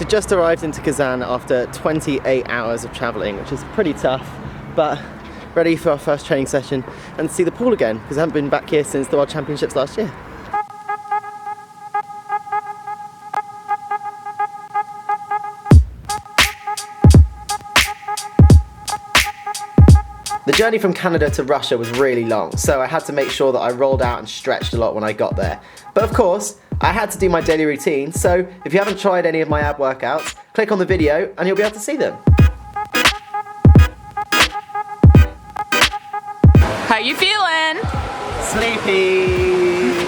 So just arrived into Kazan after 28 hours of travelling, which is pretty tough, but ready for our first training session and see the pool again, because I haven't been back here since the World Championships last year. The journey from Canada to Russia was really long, so I had to make sure that I rolled out and stretched a lot when I got there. But of course, I had to do my daily routine, so if you haven't tried any of my ab workouts, click on the video and you'll be able to see them. How you feeling? Sleepy!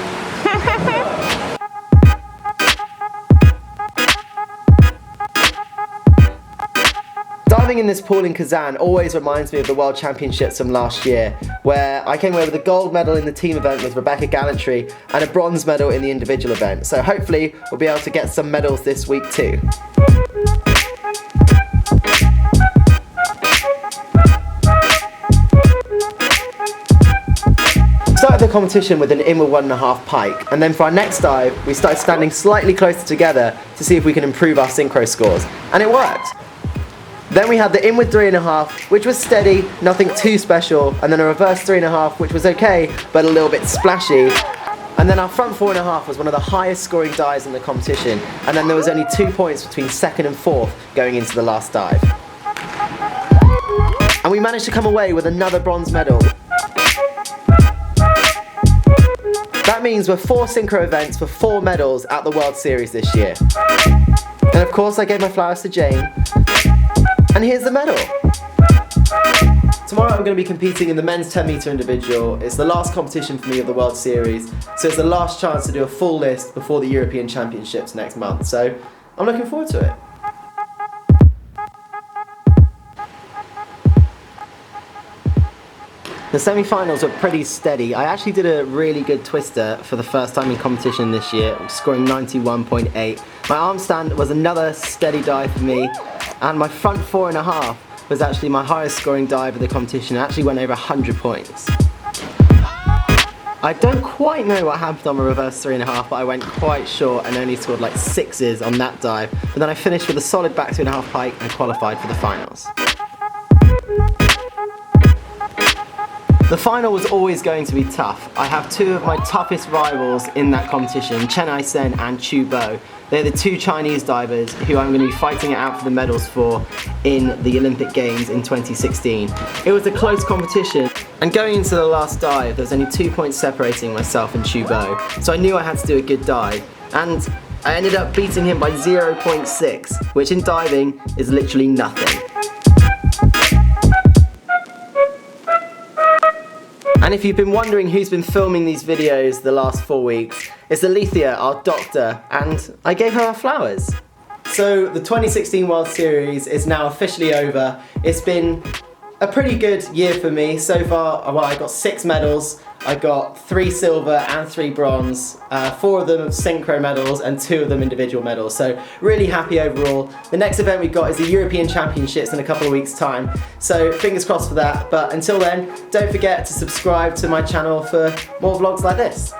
Diving in this pool in Kazan always reminds me of the World Championships from last year, where I came away with a gold medal in the team event with Rebecca Gallantry and a bronze medal in the individual event. So hopefully we'll be able to get some medals this week too. Started the competition with an inward 1.5 pike, and then for our next dive we started standing slightly closer together to see if we can improve our synchro scores, and it worked. Then we had the inward 3.5, which was steady, nothing too special, and then a reverse 3.5, which was okay, but a little bit splashy. And then our front 4.5 was one of the highest scoring dives in the competition, and then there was only 2 points between second and fourth going into the last dive. And we managed to come away with another bronze medal. That means we're 4 synchro events for 4 medals at the World Series this year. And of course I gave my flowers to Jane. And here's the medal. Tomorrow I'm going to be competing in the men's 10 metre individual. It's the last competition for me of the World Series, so it's the last chance to do a full list before the European Championships next month, so I'm looking forward to it. The semi-finals were pretty steady. I actually did a really good twister for the first time in competition this year, scoring 91.8. My arm stand was another steady dive for me, and my front 4.5 was actually my highest scoring dive of the competition. It actually went over 100 points. I don't quite know what happened on my reverse 3.5, but I went quite short and only scored like 6s on that dive. But then I finished with a solid back 2.5 pike and qualified for the finals. The final was always going to be tough. I have 2 of my toughest rivals in that competition, Chen Ai-sen and Chu Bo. They're the 2 Chinese divers who I'm going to be fighting it out for the medals for in the Olympic Games in 2016. It was a close competition, and going into the last dive there was only 2 points separating myself and Chu Bo, so I knew I had to do a good dive, and I ended up beating him by 0.6, which in diving is literally nothing. And if you've been wondering who's been filming these videos the last 4 weeks, it's Alethea, our doctor, and I gave her our flowers. So the 2016 World Series is now officially over. It's been a pretty good year for me so far. Well, I got 6 medals. I got 3 silver and 3 bronze, 4 of them synchro medals and 2 of them individual medals, so really happy overall. The next event we've got is the European Championships in a couple of weeks' time, so fingers crossed for that, but until then, don't forget to subscribe to my channel for more vlogs like this.